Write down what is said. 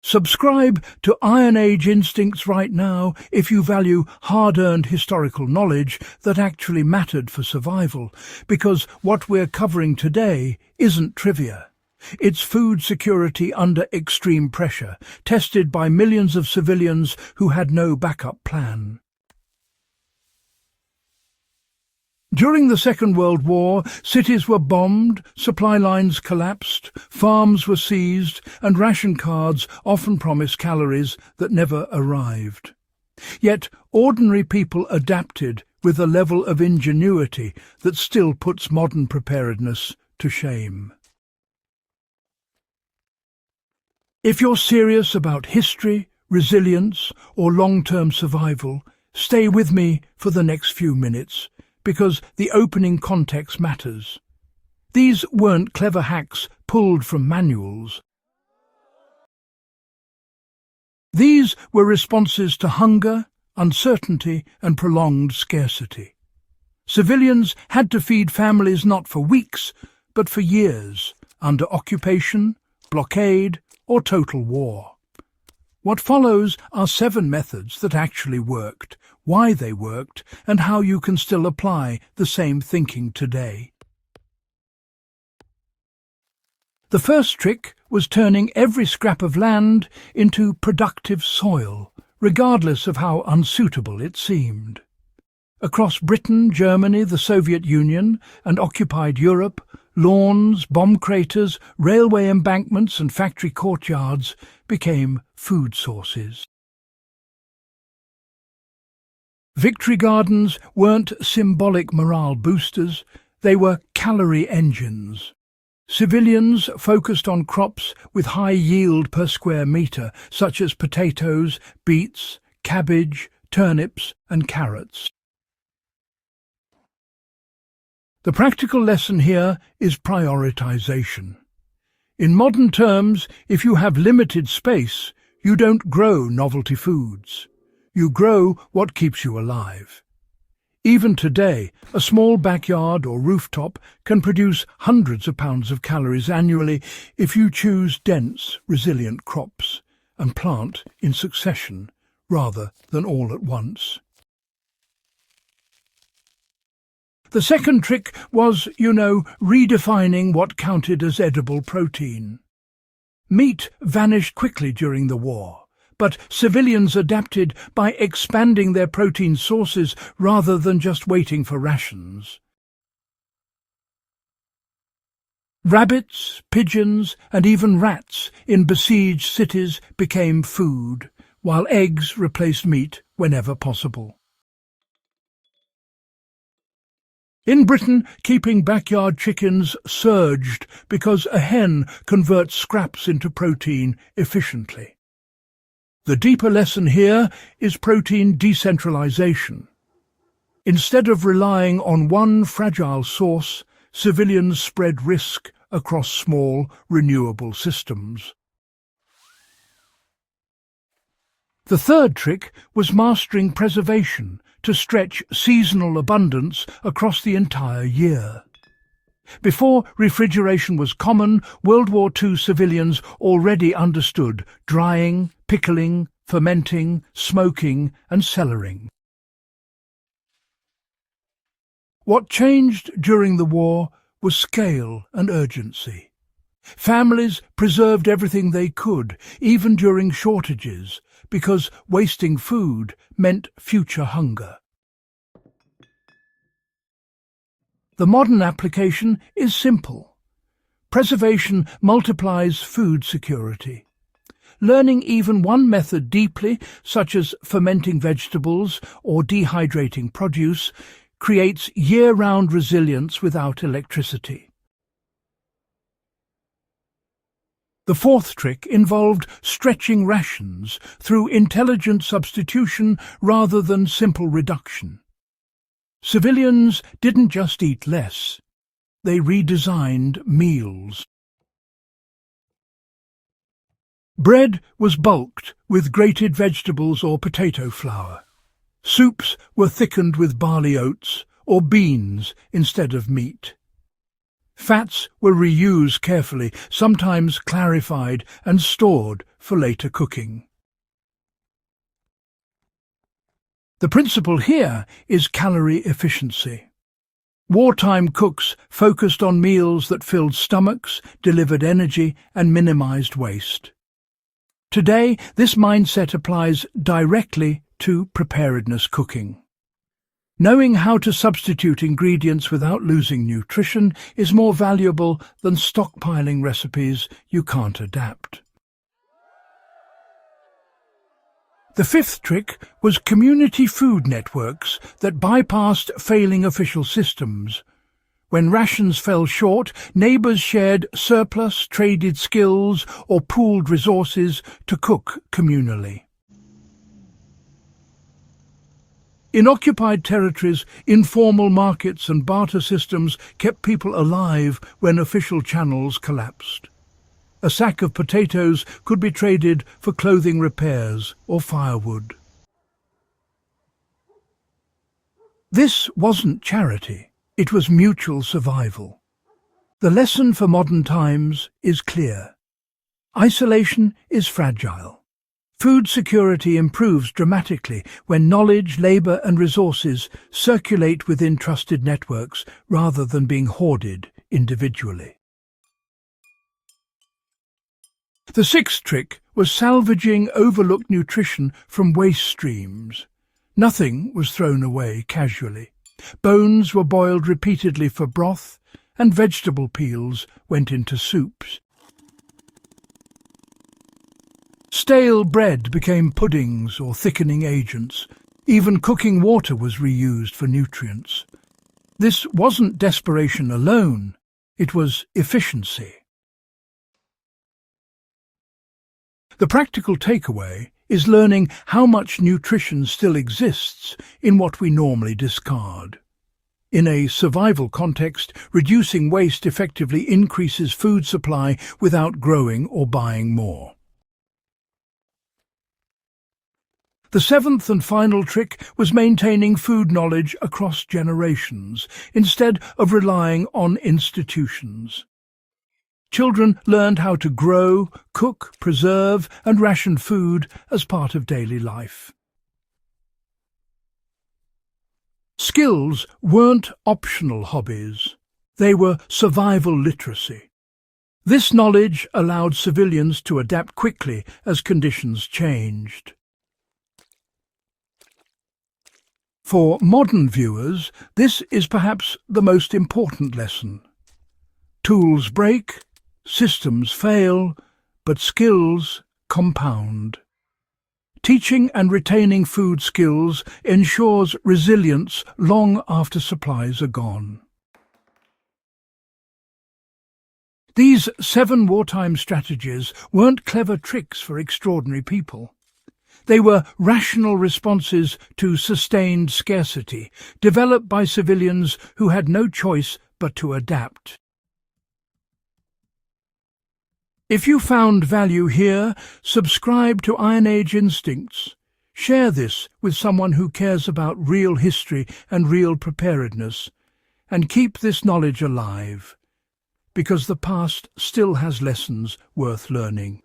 Subscribe to Iron Age Instincts right now if you value hard-earned historical knowledge that actually mattered for survival, because what we're covering today isn't trivia. It's food security under extreme pressure, tested by millions of civilians who had no backup plan. During the Second World War, cities were bombed, supply lines collapsed, farms were seized, and ration cards often promised calories that never arrived. Yet ordinary people adapted with a level of ingenuity that still puts modern preparedness to shame. If you're serious about history, resilience, or long-term survival, stay with me for the next few minutes, because the opening context matters. These weren't clever hacks pulled from manuals. These were responses to hunger, uncertainty, and prolonged scarcity. Civilians had to feed families not for weeks, but for years, under occupation, blockade, or total war. What follows are 7 methods that actually worked, why they worked, and how you can still apply the same thinking today. The first trick was turning every scrap of land into productive soil, regardless of how unsuitable it seemed. Across Britain, Germany, the Soviet Union, and occupied Europe, lawns, bomb craters, railway embankments, and factory courtyards became food sources. Victory gardens weren't symbolic morale boosters, they were calorie engines. Civilians focused on crops with high yield per square metre, such as potatoes, beets, cabbage, turnips, and carrots. The practical lesson here is prioritization. In modern terms, if you have limited space, you don't grow novelty foods. You grow what keeps you alive. Even today, a small backyard or rooftop can produce hundreds of pounds of calories annually if you choose dense, resilient crops and plant in succession rather than all at once. The second trick was, redefining what counted as edible protein. Meat vanished quickly during the war, but civilians adapted by expanding their protein sources rather than just waiting for rations. Rabbits, pigeons, and even rats in besieged cities became food, while eggs replaced meat whenever possible. In Britain, keeping backyard chickens surged because a hen converts scraps into protein efficiently. The deeper lesson here is protein decentralization. Instead of relying on one fragile source, civilians spread risk across small, renewable systems. The third trick was mastering preservation to stretch seasonal abundance across the entire year. Before refrigeration was common, World War II civilians already understood drying, pickling, fermenting, smoking, and cellaring. What changed during the war was scale and urgency. Families preserved everything they could, even during shortages, because wasting food meant future hunger. The modern application is simple. Preservation multiplies food security. Learning even one method deeply, such as fermenting vegetables or dehydrating produce, creates year-round resilience without electricity. The fourth trick involved stretching rations through intelligent substitution rather than simple reduction. Civilians didn't just eat less, they redesigned meals. Bread was bulked with grated vegetables or potato flour. Soups were thickened with barley oats or beans instead of meat. Fats were reused carefully, sometimes clarified and stored for later cooking. The principle here is calorie efficiency. Wartime cooks focused on meals that filled stomachs, delivered energy, and minimized waste. Today, this mindset applies directly to preparedness cooking. Knowing how to substitute ingredients without losing nutrition is more valuable than stockpiling recipes you can't adapt. The fifth trick was community food networks that bypassed failing official systems. When rations fell short, neighbours shared surplus, traded skills, or pooled resources to cook communally. In occupied territories, informal markets and barter systems kept people alive when official channels collapsed. A sack of potatoes could be traded for clothing repairs or firewood. This wasn't charity, it was mutual survival. The lesson for modern times is clear. Isolation is fragile. Food security improves dramatically when knowledge, labour and resources circulate within trusted networks rather than being hoarded individually. The sixth trick was salvaging overlooked nutrition from waste streams. Nothing was thrown away casually. Bones were boiled repeatedly for broth, and vegetable peels went into soups. Stale bread became puddings or thickening agents. Even cooking water was reused for nutrients. This wasn't desperation alone, it was efficiency. The practical takeaway is learning how much nutrition still exists in what we normally discard. In a survival context, reducing waste effectively increases food supply without growing or buying more. The seventh and final trick was maintaining food knowledge across generations, instead of relying on institutions. Children learned how to grow, cook, preserve, and ration food as part of daily life. Skills weren't optional hobbies. They were survival literacy. This knowledge allowed civilians to adapt quickly as conditions changed. For modern viewers, this is perhaps the most important lesson. Tools break, systems fail, but skills compound. Teaching and retaining food skills ensures resilience long after supplies are gone. These 7 wartime strategies weren't clever tricks for extraordinary people. They were rational responses to sustained scarcity, developed by civilians who had no choice but to adapt. If you found value here, subscribe to Iron Age Instincts. Share this with someone who cares about real history and real preparedness, and keep this knowledge alive, because the past still has lessons worth learning.